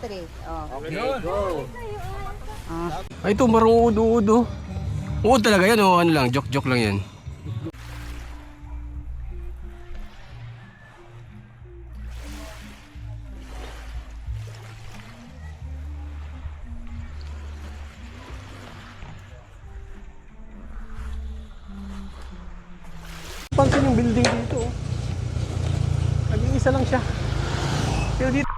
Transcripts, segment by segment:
3. Oh. Okay, go. Ay, ito marunong udo-udo. Uod talaga yan o ano lang, joke-joke lang yan. Pansin yung building dito. Nag-iisa lang siya. Pero dito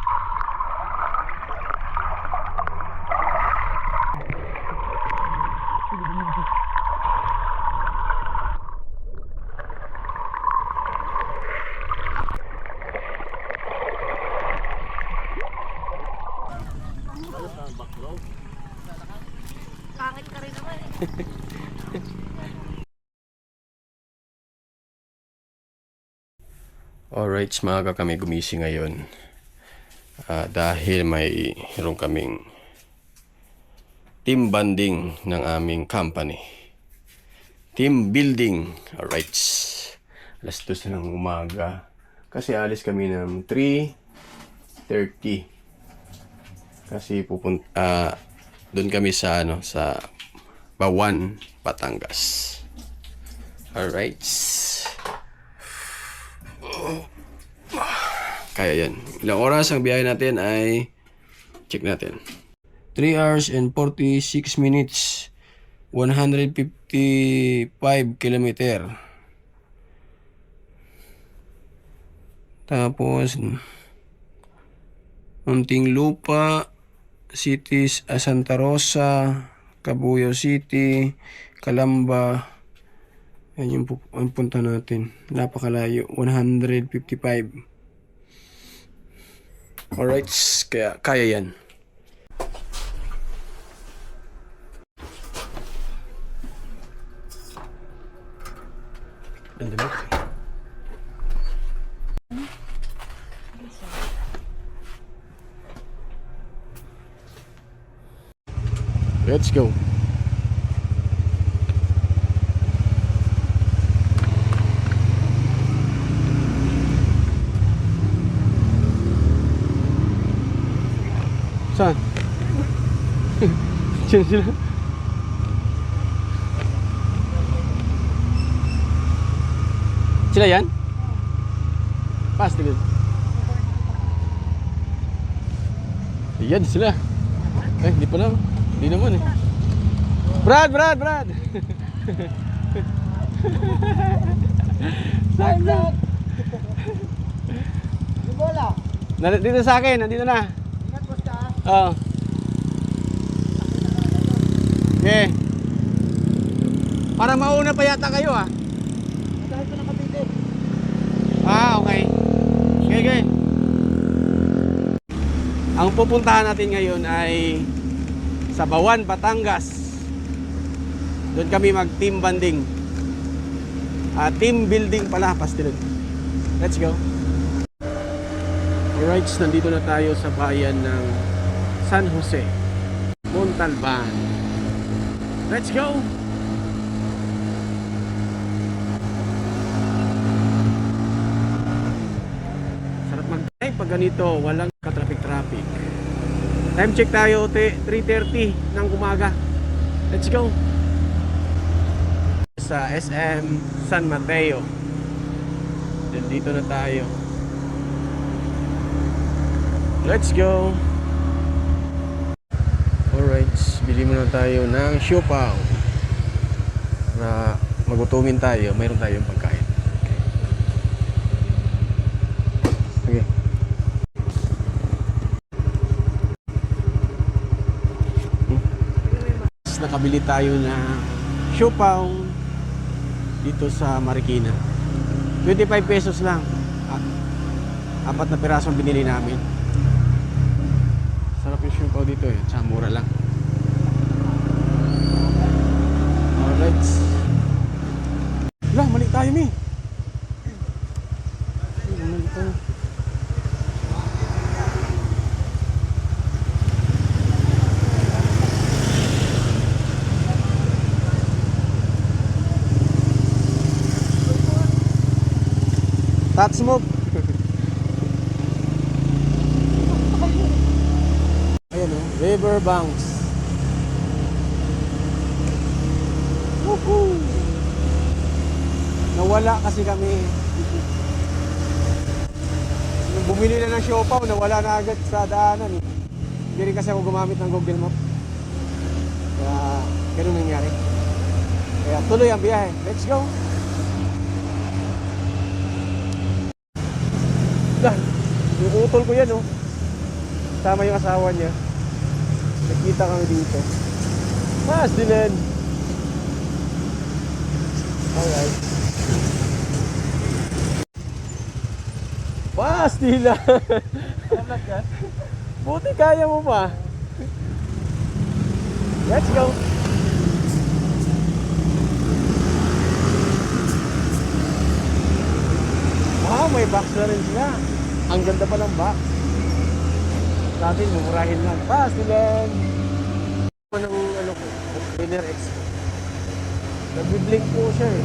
Pangit ka rin naman eh. alright, maaga kami gumising ngayon. Dahil mayroon kaming team bonding ng aming company. Team building. Alright. Alas 2 ng umaga. Kasi alis kami ng 3:30. Kasi doon kami sa sa Bawan, Batangas. Alright. Kaya yan. Ilang oras ang biyahe natin ay check natin. 3 hours and 46 minutes. 155 kilometer. Tapos Muntinlupa, cities Santa Rosa, Cabuyao City, Calamba. Yan yung punta natin. Napakalayo. 155. Alright, kaya yan. Ang dami. Let's go. Saan? Diyan sila. Sila yan? Pas, tigil. Yan sila. Hindi pa lang. Hindi naman eh. Brad! Saan na? Bola. Dito sa akin, nandito na. Ingat basta. Oo. Okay. Para mauna pa yata kayo ah. Dahil ko nakabitin. Okay. Okay. Ang pupuntahan natin ngayon ay sa Bawan, Batangas. Doon kami mag-team bonding. Team building pala, pastilog. Let's go. Alright, nandito na tayo sa bayan ng San Jose, Montalban. Let's go! Sarap mag-drive pag ganito, walang ka-traffic. Time check tayo, 3:30 ng umaga. Let's go! Sa SM San Mateo. Dito na tayo. Let's go! Alright, bili muna tayo ng siopaw. Para magutumin tayo, mayroon tayong pagkain. Okay. Nakabili tayo ng siopaw dito sa Marikina. 25 pesos lang. 4 na pirasong binili namin. Sarap yung siopaw dito eh. Tsaka mura lang. Alright. Wala, mali tayo mi. Mali tayo. Touch move. Riverbanks. Woohoo! Nawala kasi kami. Nung bumili na ng siopaw, nawala na agad sa daanan. Hindi rin kasi ako gumamit ng Google Map. Kaya ganun nangyari. Kaya tuloy ang biyahe. Let's go! Yung utol ko yan, oh. Sama yung asawa niya. Nakita kami dito. Mas dinan. Alright. Pastila. Buti kaya mo pa. Let's go. Wow, may box na rin sila. Ang ganda pa ng box. Natin, mumurahin lang. Pastila. Ano ko? Winner X. Nagbi-blink po siya eh.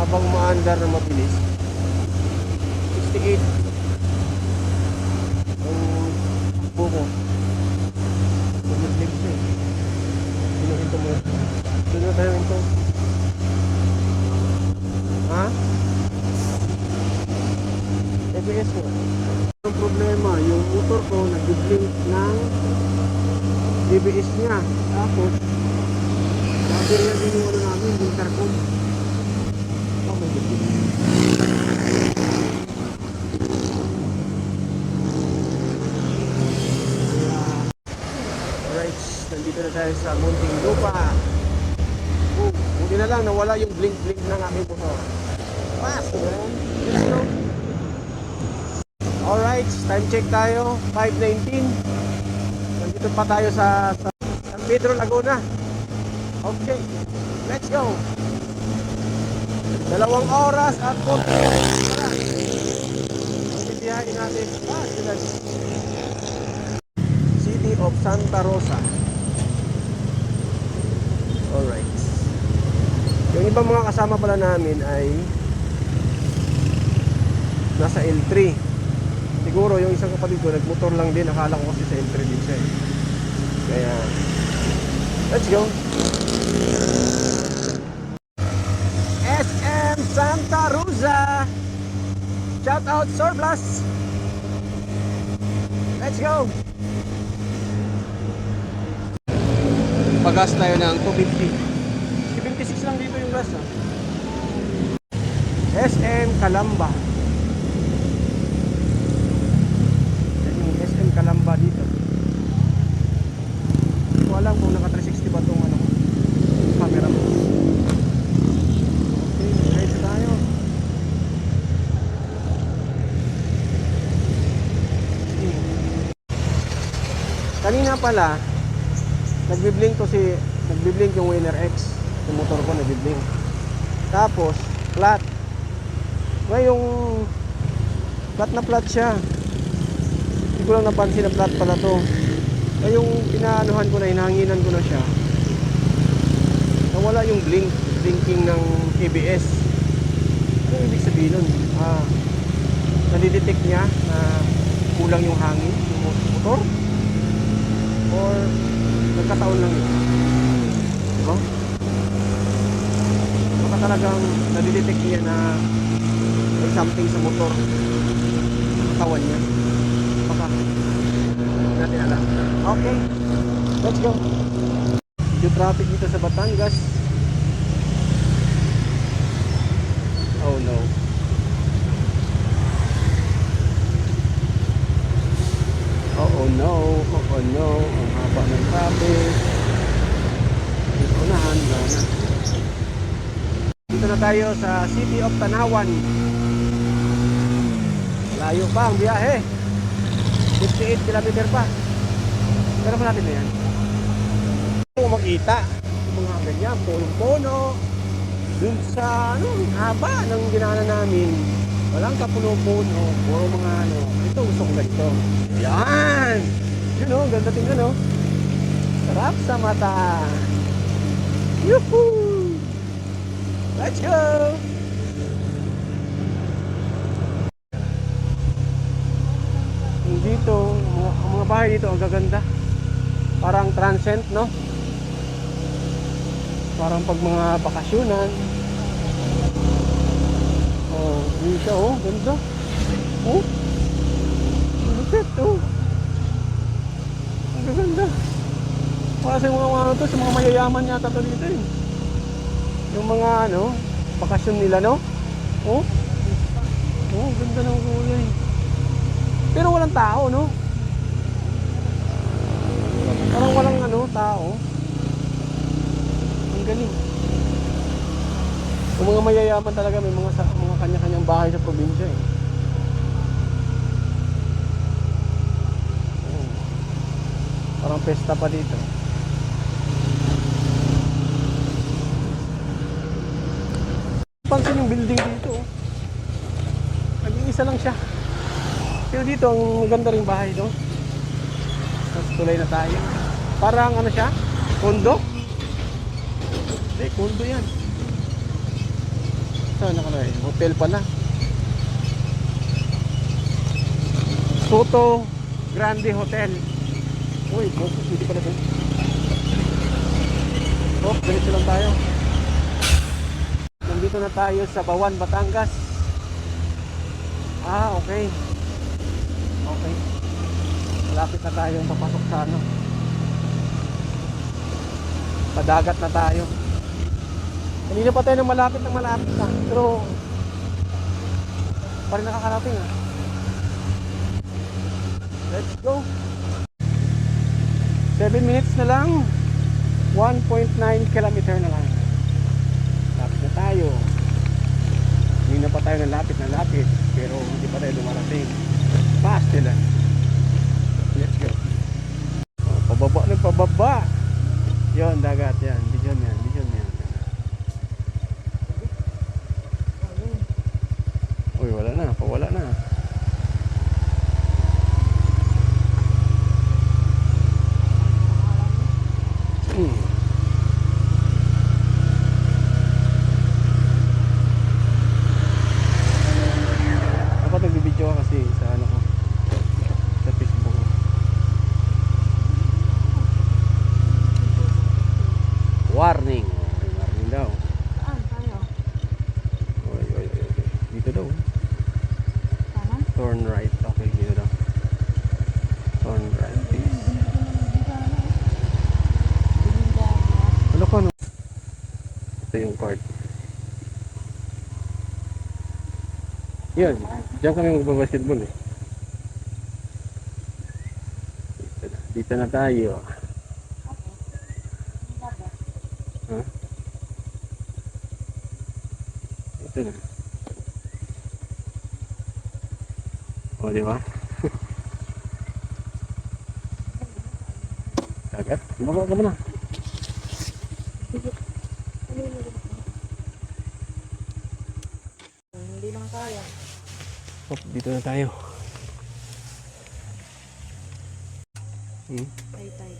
Habang umaandar na mabilis. 68 ang buko. Nag-blink siya eh. Sinuhinto mo. Sino na tayo hinto? Ha? ABS mo. Ang problema, yung motor ko nag-blink ng ABS niya. Tapos Sabi rin yung ano namin, yung intercom. Oh my God. Alright, nandito na tayo sa Muntinlupa. Buti na lang, nawala yung blink-blink ng aking motor. Fast, man. Let's go. Alright, time check tayo, 5:19. Nandito pa tayo sa San Pedro, Laguna. Okay, let's go. 2 oras at 40 minutes. Bibiyahin natin sila City of Santa Rosa. Alright. Yung ibang mga kasama pala namin ay nasa L3. Siguro yung isang kapatid ko nagmotor lang din. Akala ko kasi sa L3 din siya eh. Kaya let's go. SM Santa Rosa. Shout out Surplus. Let's go. Pagas tayo ng 250. 56 lang dito yung gas. SM Calamba. Yan yung SM Calamba dito. Hindi ko alam kung naka 360 ba itong ano, camera mo. Okay, ready tayo. Kanina pala nagbi-blink yung Winner X. Yung motor ko nagbi-blink. Tapos flat. Ngayong flat na flat siya. Hindi ko lang napansin na flat pala to. Ngayong pinaanuhan ko na, hinahanginan ko na siya. Nawala yung blinking ng ABS. Ano ibig sabihin nun? Nadidetect niya na kulang yung hangin yung motor? Or nagkataon lang yun? Diba? Baka talagang nadidetect niya na may something sa motor, katawan niya. Baka natin alam. Okay, let's go. Yung traffic dito sa Batangas. Oh no. Oh no, oh no. Ang haba ng traffic. Dito unahan, wala na. Dito na tayo sa City of Tanawan. Layo pa ang biyahe. 58 km pa. Pero pa natin na yan. Kung makita yung mga ganyan, punong-puno. Dun sa haba ng ginana namin, walang kapuno-puno, puro mga ito gusto ko ganito. Yan! Yun o, ganda tingnan o. Sarap sa mata. Yuhuu! Let's go! Dito, ang mga bahay dito, ang gaganda. Parang transient, no? Parang pag mga bakasyonan. Oh, yun siya, oh, ganda. Oh, lupit, oh. Ang gaganda. Para sa mga to, sa mga mayayaman yata to dito, eh. Yung mga, ano, bakasyon nila, no? Oh, oh, ganda ng kulay. Pero walang tao, no? Parang walang ano, tao. Ang galing. Yung mga mayayaman talaga may mga kanya-kanyang bahay sa probinsya, eh. Oh. Parang pesta pa dito. Pansin yung building dito, oh. Nag-iisa lang siya. Pero dito, ang ganda rin bahay, no? Tapos tulay na tayo. Parang ano siya? Kondo? Hindi, kondo yan. Saan nakalagay? Hotel pala. Soto Grande Hotel. Uy, hindi pala ito. Oh, ganito lang tayo. Nandito na tayo sa Bawan, Batangas. Ah, okay. Okay. Malapit na tayong papasok sa ano. Padagat na tayo. Kanina pa tayo ng malapit na. Pero pa rin nakakarating, ah. Let's go. 7 minutes na lang. 1.9 kilometer na lang. Lapit na tayo. Hindi na pa tayo ng lapit. Pero hindi pa tayo dumarating. Fast nila. Let's go. Oh, pababa. Yon, dagat yan. Bijon yan. Uy, wala na. Pawala na. Dapat nagbibideo ka kasi sa ano ko, sa Facebook ko. Warning. Warning daw. Saan tayo? Oy. Dito daw. Kanan? Turn right. Okay, dito daw. Turn right, please. Ano ka, no? Ito yung card. Yan. Diyan kami magbabasketball, eh. Dito na tayo. Huh? Ito na. O, di ba? Dagat? Baba ka muna. Hindi lang kaya. Oh, dito na tayo. Tay.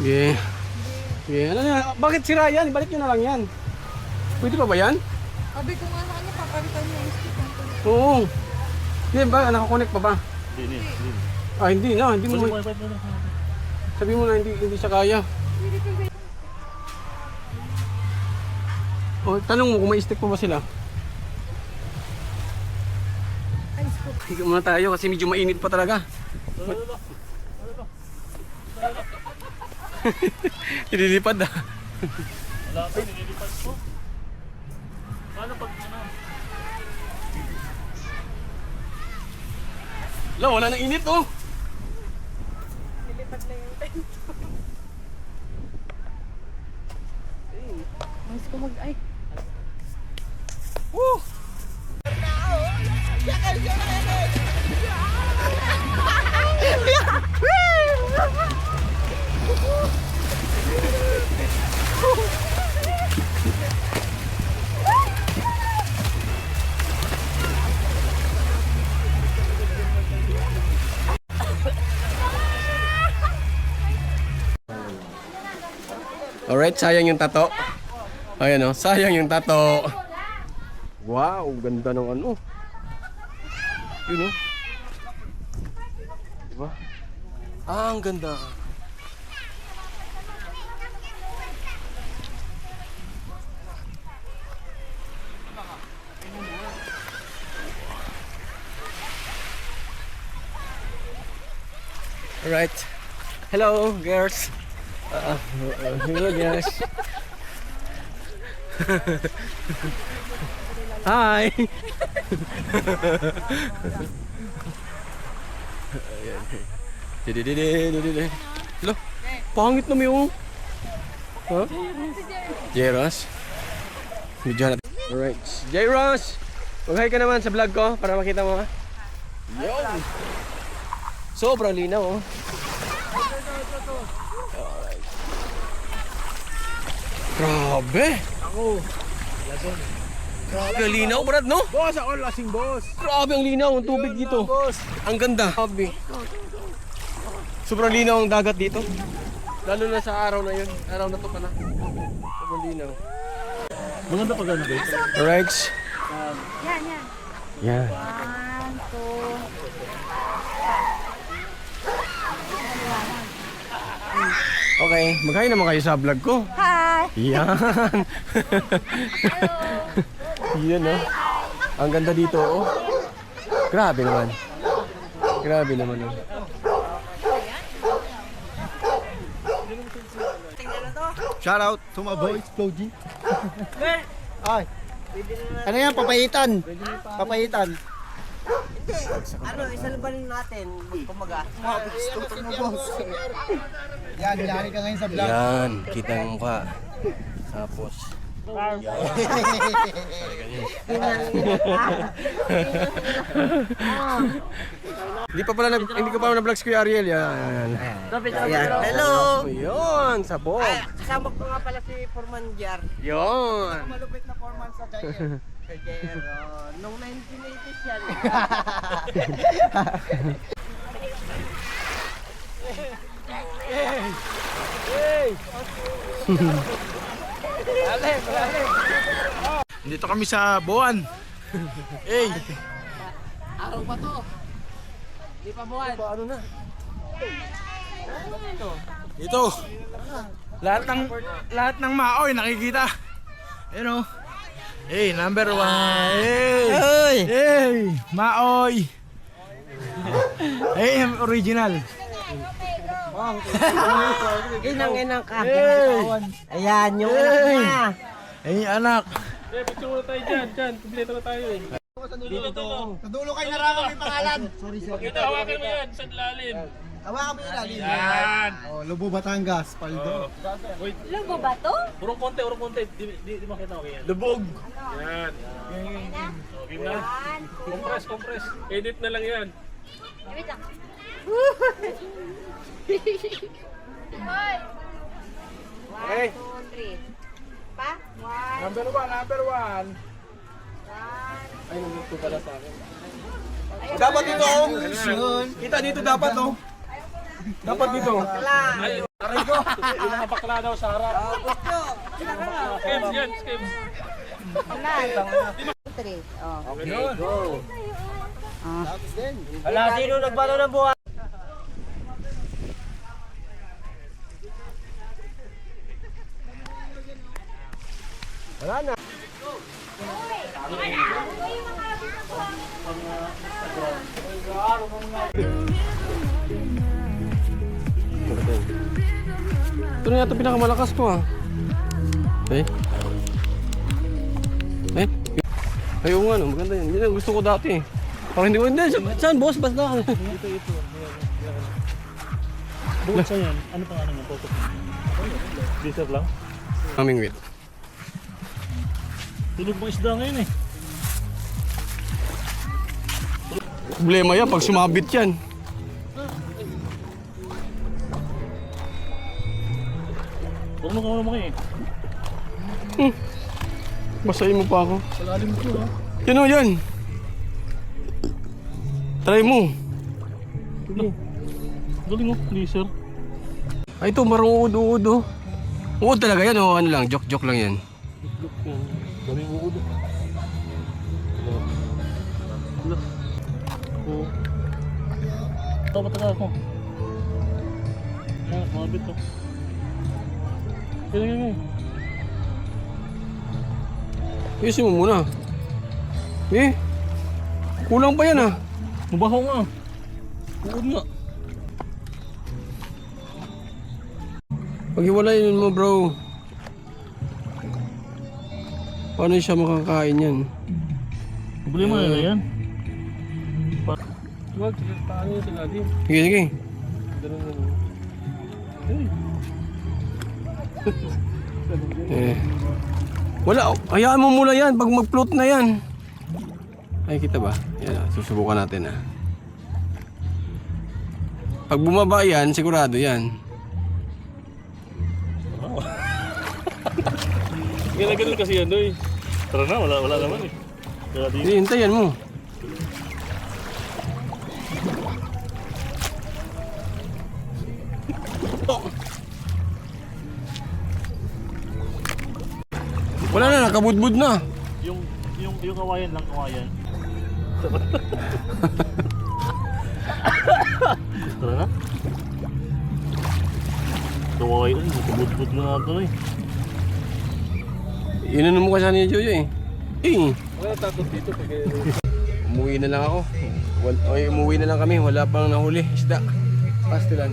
Yeah. Ano na? Bakit sira yan? Balik nyo na lang yan. Pwede pa ba yan? Sabi ko nga sa kanya, papalitan niya yung stick. Oo. Hindi ba? Nakakonect pa ba? Hindi. Ah, hindi na. Hindi mo. Sabi mo na hindi siya kaya. Oh, tanong mo kung may stick pa ba sila. Higa muna tayo kasi medyo mainit pa talaga. Nililipad ah. Wala pa, nililipas ko. Paano pag ano? Wala nang init oh. Nilipad na yung tent. Mas ko ay. Woo! Alright, sayang yung tato. Ayan o, sayang yung tato. Wow, ganda ng ano. Yun o. Diba? Ah, ang ganda. Alright. Hello, girls. Hello, girls. Hi. Ayan. Hello. Pangit naman yung. Huh? J-Ross. Video natin. Alright. J-Ross. Mag-hi ka naman sa vlog ko para makita mo ha. Yo. Sobrang linaw oh. Alright. Grabe. Grabe ang linaw, Brad, no? Boss, ako lasing boss. Grabe ang linaw ng tubig dito. Ang ganda. Grabe. Sobrang linaw ang dagat dito. Lalo na sa araw na yun. Araw na to pala. Sobrang linaw. Maganda pag ano ba? Alright. Yan. Yan. 1, 2. Okay, mag-hi naman kayo sa vlog ko. Hi! Yan. Yan oh. Ang ganda dito oh. Grabe naman. Grabe naman oh. Shout out to my boys, Floji. Ay. Ano yan, papayitan? Papayitan. Ano, isalbanin natin, kumaga. Gusto mo, boss. Yan, nilari ka ngayon sa vlog. Yan, kita ang mukha. Tapos Hindi ka pa na-vlogs Kuya Ariel. Yan. Ayan. Hello! Yun, sabog. Kasama ko nga pala si Forman Jar. Yun. Malupit na 4 months sa Jair. Kay Jair. Nung 1980s yan. Dito kami sa Buwan. Hey. Araw pa to. Di pa buwan. Paano na? Dito. Lahat ng maoy nakikita. Ayun oh. Hey, number 1. Hey. Hey, maoy. Hey, original. Inang ka. Hey. Ayan, yung anak niya. Hey, anak. Eh, picture muna tayo dyan. Kompleto na tayo eh. Dito to. Sa dulo kayo narangan may pangalan. Sorry. Ito, hawakan mo yan. Sa lalim. Hawakan mo yung lalim. Yan. Oh, Lubo Batangas, Paldo. Wait, Lubo ba to? urong konti. Di makita ko yan. Lubog. Yan. So, game na. Compress. Edit na lang yan. Wait lang. Okay. 2, 3. Pa? 1, Number 1. Ay, nandito pala sa akin. Dapat dito oh. Kita dito dapat oh. Dapat dito. Ay, aray ko. Yung mga bakla daw sa harap. Skims yan, skims. 3. Oh. Okay, go. Wala, sino nagbato ng buwan? Wala na. Ito na yata pinakamalakas ko ah. Eh? Ayaw nga no, maganda yan. Yan ang gusto ko dati. Parang hindi ko, hindi. Saan boss? Basta. Bukod sa yan, ano pangalan ng photo? Deserve lang? Aming wait. Tulog mo isda ngayon eh. Problema yan pag sumabit yan. Huwag mo kauna mo kayo eh. Basahin mo pa ako. Salalim ko ha. Yan o yan. Try mo. Galing mo, laser. Ay ito, marang uod-uod oh. Oo talaga yan, o ano lang, joke lang yan. Look yan. Daming uod. Look. Oo. Ito, matagal ako. Ayan, kumabit to. Ganyan. Ayusin mo muna. Kulang pa yan ah. Mabaho nga. Uod nga. Pag-iwalayin mo bro. Paano siya makakain yan? Problema na yan. Wag, paano yung sinadi? Sige. Ganun na. Wala, hayaan mo muna yan pag mag-float na yan. Ay, kita ba? Yan, susubukan natin ah. Pag bumaba yan, sigurado yan. Ganun kasi yan doy. Tara na, wala naman eh. Kaya di. Hindi, hintayan mo. Wala na, nakabudbud na. Yung kawayan lang, kawayan. Tara na. Kawayan, nakabudbud na nato eh. Inano mo kasi ni Jojo eh. Wala tatos dito pag Umuwi na lang ako. Umuwi na lang kami, wala pang nahuli. Isda. Pastilan.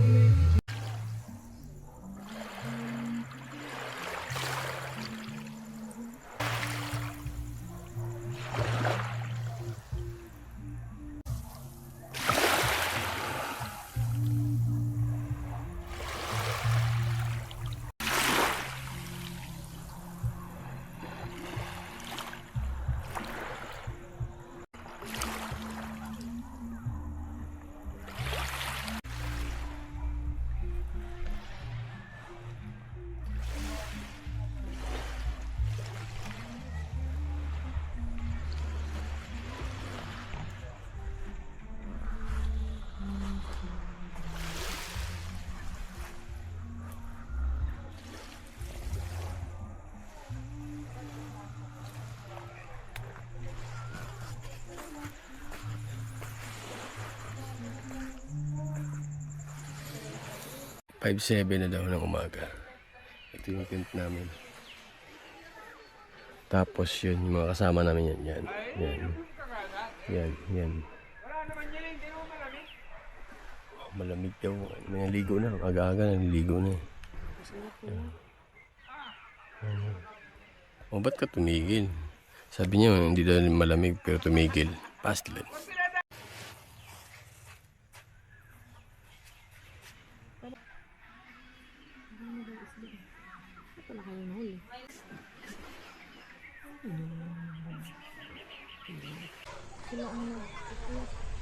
$5.7 na daw ng umaga. Ito yung tent namin. Tapos yun, yung mga kasama namin yan. Yan. Malamig daw. Naligo na. Aga-aga naliligo na. O ba't ka tumigil? Sabi niya hindi daw malamig pero tumigil. Pastilan.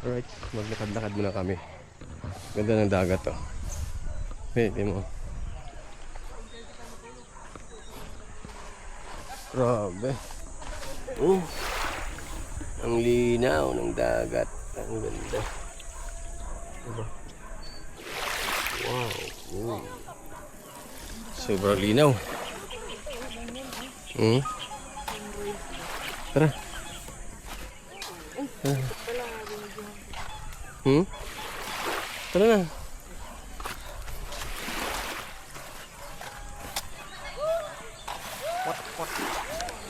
Alright, maglakad-lakad muna kami. Ganda ng dagat to. Pwede mo. Grabe. Ang linaw ng dagat. Ang ganda. Diba? Wow. Sobrang linaw. Tara. Tara na.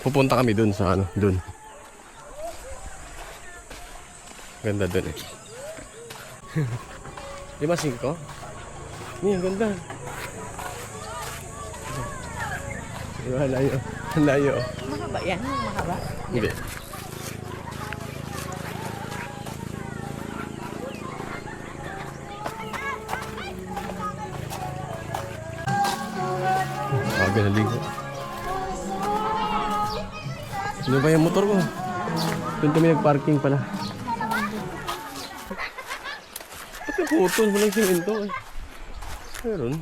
Pupunta kami dun sa ano, dun. Ganda dun eh. 5-5? Ang ganda. Diba, layo. Layo. Mahaba yan? Mahaba? Hindi. Aga naligo. Ano ba yung motor ko? Doon kami nag-parking pala. Ba't yung putol? Walang simento eh. Meron.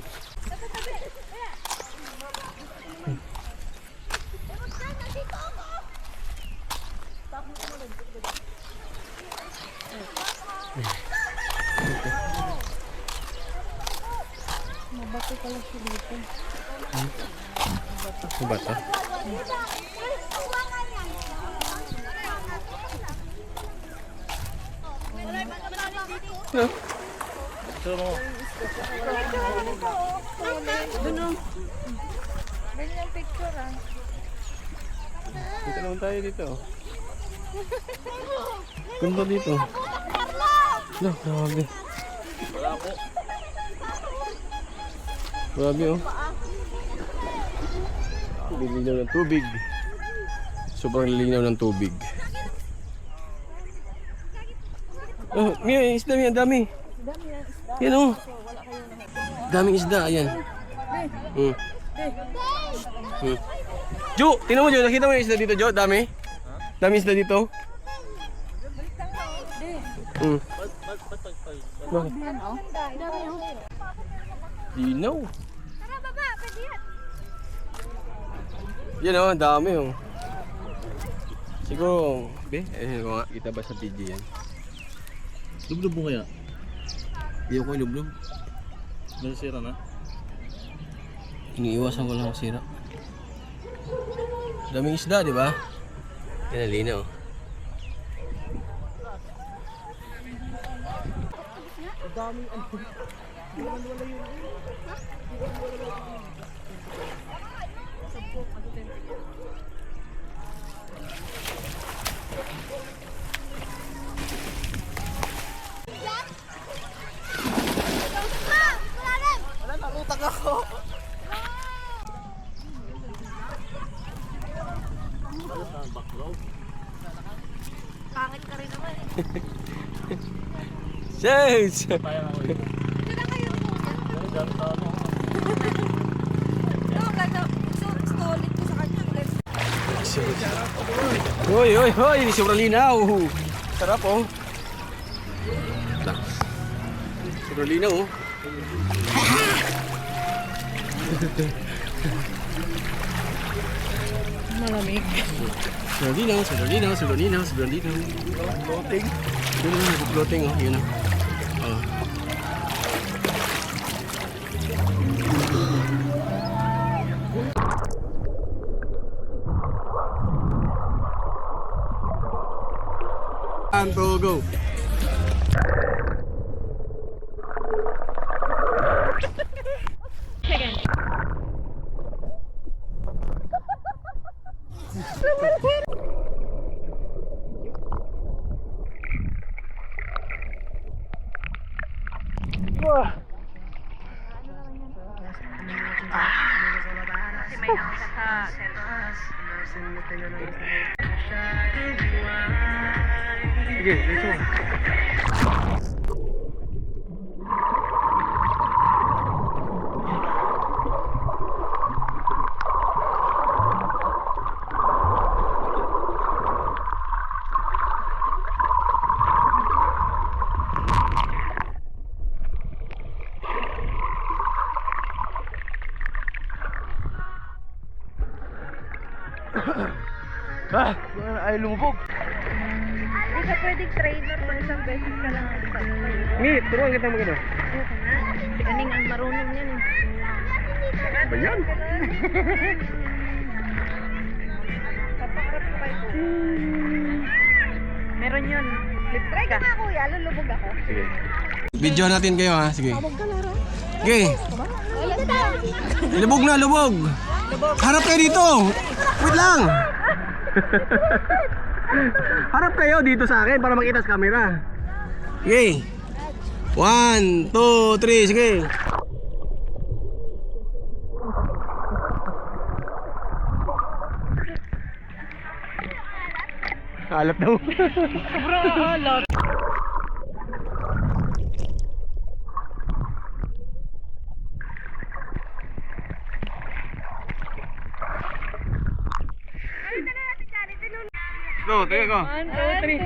Mabato pala siya dito. Ano ba ito? Ano? Ito mo. Dito naman tayo dito. Ganda dito. No, grabe. Wala po. Grabe oh. Lilinaw ng tubig. Sobrang lilinaw ng tubig. Oh, may isda, may dami. Yan oh. Daming isda, ayan. Jo, tingnan mo Jo, nakita mo yung isda dito Jo, dami. Dami isda dito. Bakit? Linaw. Yan oh, dami oh. Siguro, ayun ko nga, kita ba sa video yan? Lublub mo kaya? Hindi ko ilublob. Nasira na? Iniiwasan ko lang ang sira. Daming isda, di ba? Yan ang linaw. Pangit ka rin naman. Shades! Kaya nga ko eh. Dahil dami sa ano. No, ganda. Stolit ko sa kanya. Hoy, hoy, hoy! Sobrang linaw! Sarap oh! Sobrang linaw oh! Malamig. Sobrang linaw, sobrang linaw, sobrang linaw, sobrang linaw. Floating? Yun oh, nag-floating oh, yun oh. Oh. Time to go. Sige, let's go. Ay lumubog. Hindi ka pwedeng trainer pag isang beses ka lang. Ngi, turuan kita magano. Ayoko na. Si Aning ang marunong yan eh. Ba yan? Papakrap ko kayo. Meron yun. Flip try ka na kuya, lulubog ako. Sige. Video natin kayo ha, sige. Sige. Lubog na, lubog. Harap kayo dito. Wait lang. Harap kayo dito sa akin para makita sa camera. Sige. 1, 2, 3, sige. Halap daw. Sobrang halap. Go, teka ko. 1, 2, 3.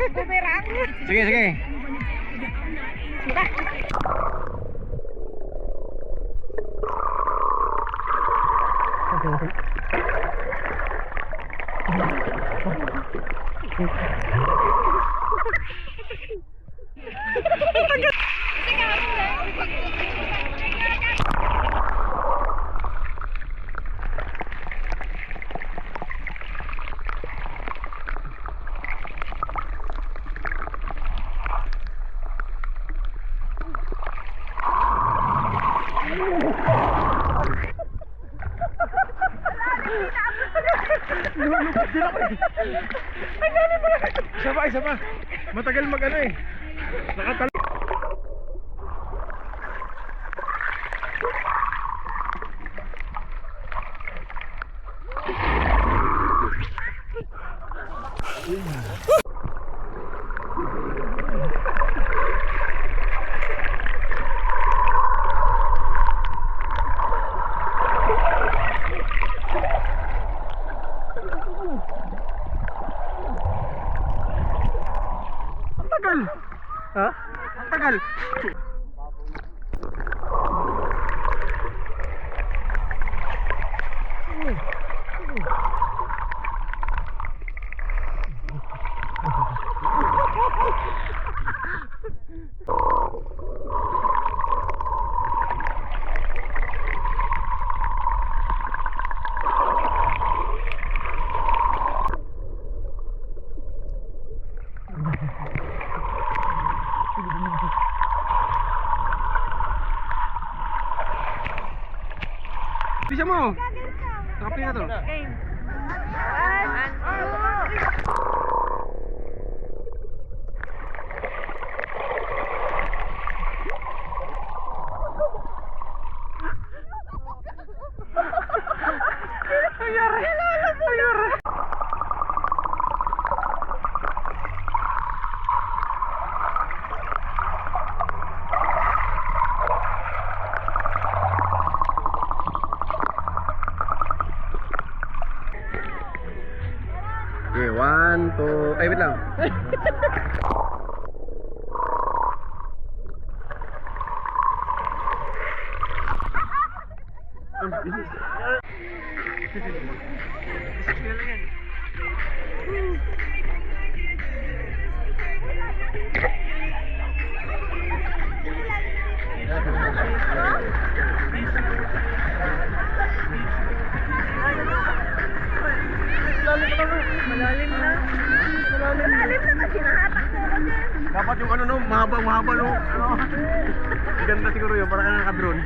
Bumerang. Sige, sige. Isa pa. Matagal mag-ano eh. Nakatalo. Ha? Tagal. Bisa mo. Kapi na to. Game. 1, 2, 3. Okay, 1, 2, ay wait lang. Malalim na. Malalim na kasi nakatak mo ako dyan. Dapat yung ano no, mahaba no. Ano? Ganda siguro yun, para ka nakaka-drone.